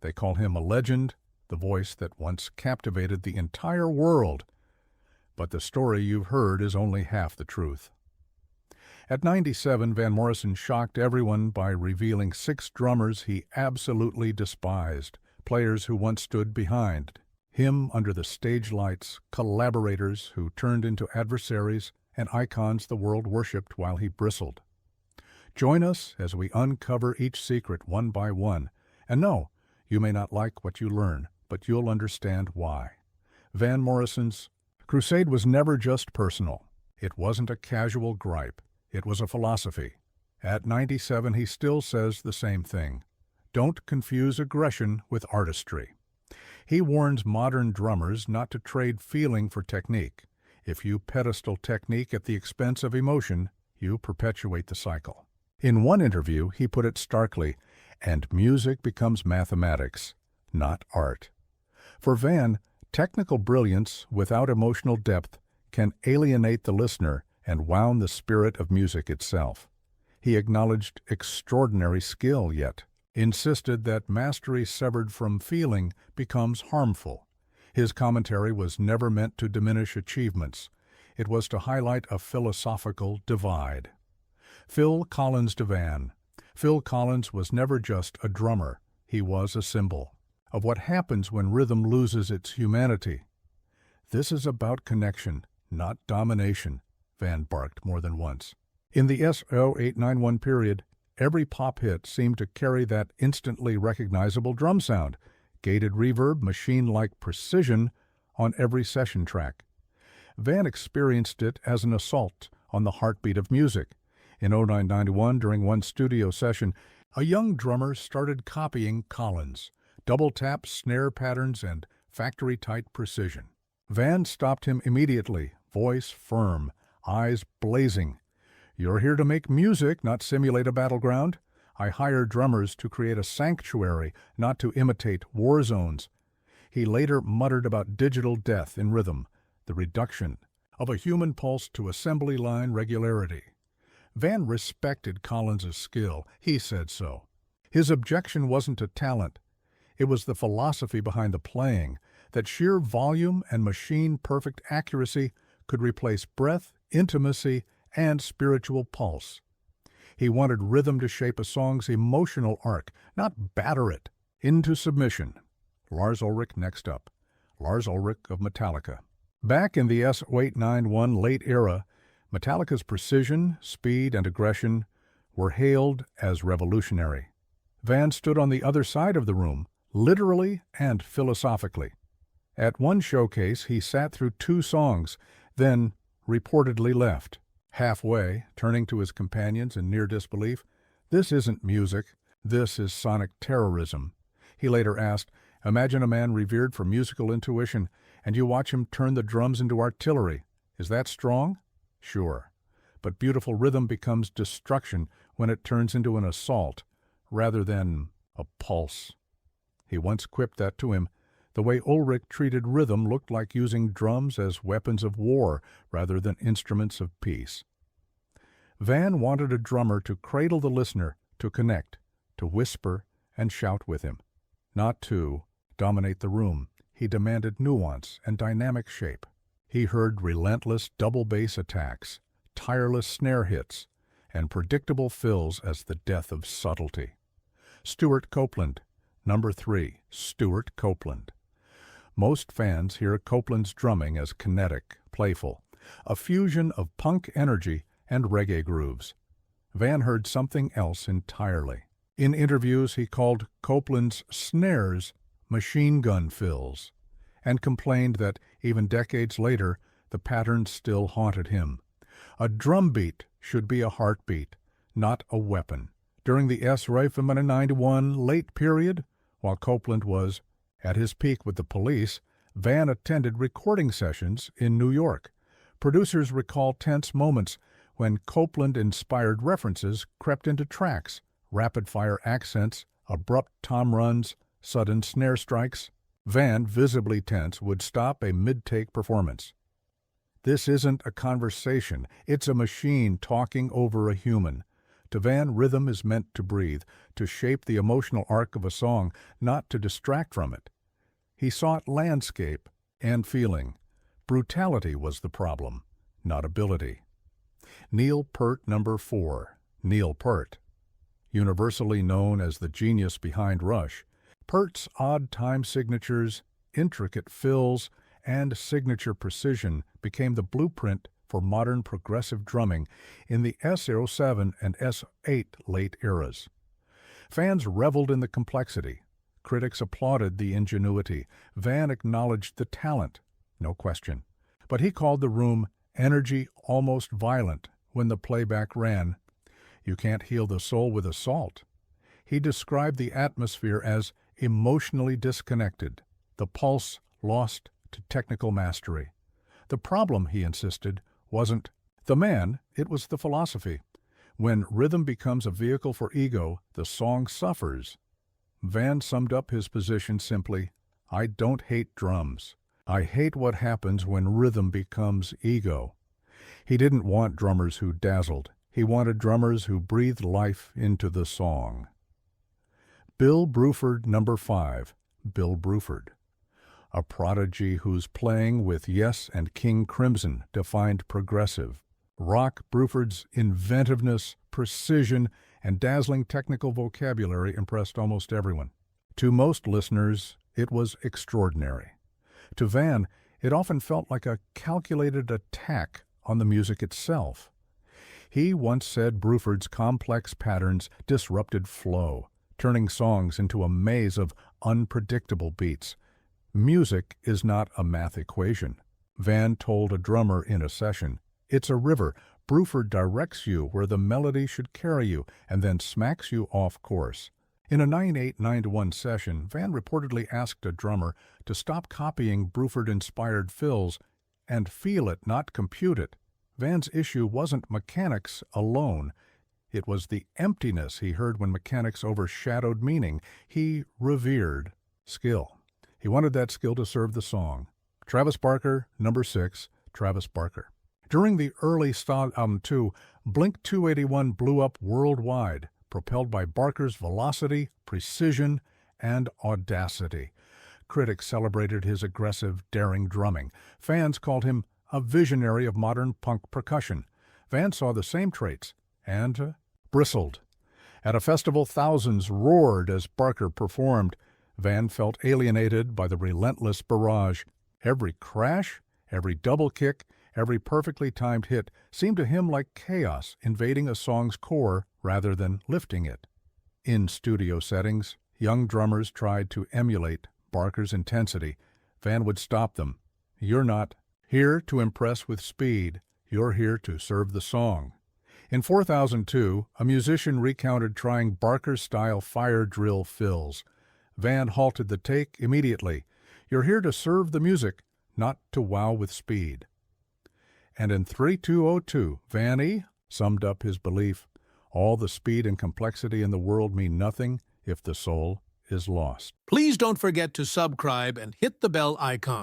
They call him a legend, the voice that once captivated the entire world. But the story you've heard is only half the truth. At 97, Van Morrison shocked everyone by revealing 6 drummers he absolutely despised, players who once stood behind him under the stage lights, collaborators who turned into adversaries, and icons the world worshipped while he bristled. Join us as we uncover each secret one by one. And no, you may not like what you learn, but you'll understand why. Van Morrison's crusade was never just personal. It wasn't a casual gripe. It was a philosophy. At 97, he still says the same thing. Don't confuse aggression with artistry. He warns modern drummers not to trade feeling for technique. If you pedestal technique at the expense of emotion, you perpetuate the cycle. In one interview, he put it starkly, and music becomes mathematics, not art. For Van, technical brilliance without emotional depth can alienate the listener and wound the spirit of music itself. He acknowledged extraordinary skill, yet insisted that mastery severed from feeling becomes harmful. His commentary was never meant to diminish achievements. It was to highlight a philosophical divide. Phil Collins to Van. Phil Collins was never just a drummer. He was a symbol of what happens when rhythm loses its humanity. This is about connection, not domination, Van barked more than once. In the S0891 period, every pop hit seemed to carry that instantly recognizable drum sound, gated reverb, machine-like precision on every session track. Van experienced it as an assault on the heartbeat of music. In 0991, during one studio session, a young drummer started copying Collins, double-tap snare patterns and factory-tight precision. Van stopped him immediately, voice firm, eyes blazing. "You're here to make music, not simulate a battleground. I hire drummers to create a sanctuary, not to imitate war zones." He later muttered about digital death in rhythm, the reduction of a human pulse to assembly line regularity. Van respected Collins' skill. He said so. His objection wasn't to talent. It was the philosophy behind the playing, that sheer volume and machine-perfect accuracy could replace breath, intimacy, and spiritual pulse. He wanted rhythm to shape a song's emotional arc, not batter it into submission. Lars Ulrich next up. Lars Ulrich of Metallica. Back in the S0891 late era, Metallica's precision, speed, and aggression were hailed as revolutionary. Van stood on the other side of the room, literally and philosophically. At one showcase, he sat through 2 songs, then reportedly left. Halfway, turning to his companions in near disbelief, "This isn't music, this is sonic terrorism." He later asked, "Imagine a man revered for musical intuition, and you watch him turn the drums into artillery. Is that strong? Sure. But beautiful rhythm becomes destruction when it turns into an assault, rather than a pulse." He once quipped that to him, the way Ulrich treated rhythm looked like using drums as weapons of war rather than instruments of peace. Van wanted a drummer to cradle the listener, to connect, to whisper and shout with him. Not to dominate the room. He demanded nuance and dynamic shape. He heard relentless double bass attacks, tireless snare hits, and predictable fills as the death of subtlety. Stewart Copeland, number 3, Stewart Copeland. Most fans hear Copeland's drumming as kinetic, playful, a fusion of punk energy and reggae grooves. Van heard something else entirely. In interviews, he called Copeland's snares machine gun fills, and complained that even decades later, the pattern still haunted him. A drum beat should be a heartbeat, not a weapon. During the S0891 late period, while Copeland was at his peak with the Police, Van attended recording sessions in New York. Producers recall tense moments when Copeland-inspired references crept into tracks, rapid-fire accents, abrupt tom runs, sudden snare strikes. Van, visibly tense, would stop a mid-take performance. "This isn't a conversation. It's a machine talking over a human. To Van, rhythm is meant to breathe, to shape the emotional arc of a song, not to distract from it. He sought landscape and feeling. Brutality was the problem, not ability. Neil Peart, number 4. Neil Peart. Universally known as the genius behind Rush, Peart's odd time signatures, intricate fills, and signature precision became the blueprint for modern progressive drumming in the S07 and S8 late eras. Fans reveled in the complexity. Critics applauded the ingenuity. Van acknowledged the talent, no question. But he called the room energy almost violent when the playback ran. You can't heal the soul with assault. He described the atmosphere as emotionally disconnected, the pulse lost to technical mastery. The problem, he insisted, wasn't the man, it was the philosophy. When rhythm becomes a vehicle for ego, the song suffers. Van summed up his position simply, I don't hate drums. I hate what happens when rhythm becomes ego. He didn't want drummers who dazzled. He wanted drummers who breathed life into the song. Bill Bruford, number 5. Bill Bruford. A prodigy whose playing with Yes and King Crimson defined progressive. Rock Bruford's inventiveness, precision, and dazzling technical vocabulary impressed almost everyone. To most listeners, it was extraordinary. To Van, it often felt like a calculated attack on the music itself. He once said Bruford's complex patterns disrupted flow, turning songs into a maze of unpredictable beats. Music is not a math equation. Van told a drummer in a session, it's a river. Bruford directs you where the melody should carry you and then smacks you off course. In a 9/8 9-1 session, Van reportedly asked a drummer to stop copying Bruford-inspired fills and feel it, not compute it. Van's issue wasn't mechanics alone. It was the emptiness he heard when mechanics overshadowed meaning. He revered skill. He wanted that skill to serve the song. Travis Barker, number 6, Travis Barker. During the early Stog album 2, Blink 281 blew up worldwide, propelled by Barker's velocity, precision, and audacity. Critics celebrated his aggressive, daring drumming. Fans called him a visionary of modern punk percussion. Van saw the same traits and bristled. At a festival, thousands roared as Barker performed. Van felt alienated by the relentless barrage. Every crash, every double kick, every perfectly timed hit seemed to him like chaos invading a song's core rather than lifting it. In studio settings, young drummers tried to emulate Barker's intensity. Van would stop them. You're not here to impress with speed. You're here to serve the song. In 4002, a musician recounted trying Barker-style fire drill fills. Van halted the take immediately. You're here to serve the music, not to wow with speed. And in 3202, Van E. summed up his belief, all the speed and complexity in the world mean nothing if the soul is lost. Please don't forget to subscribe and hit the bell icon.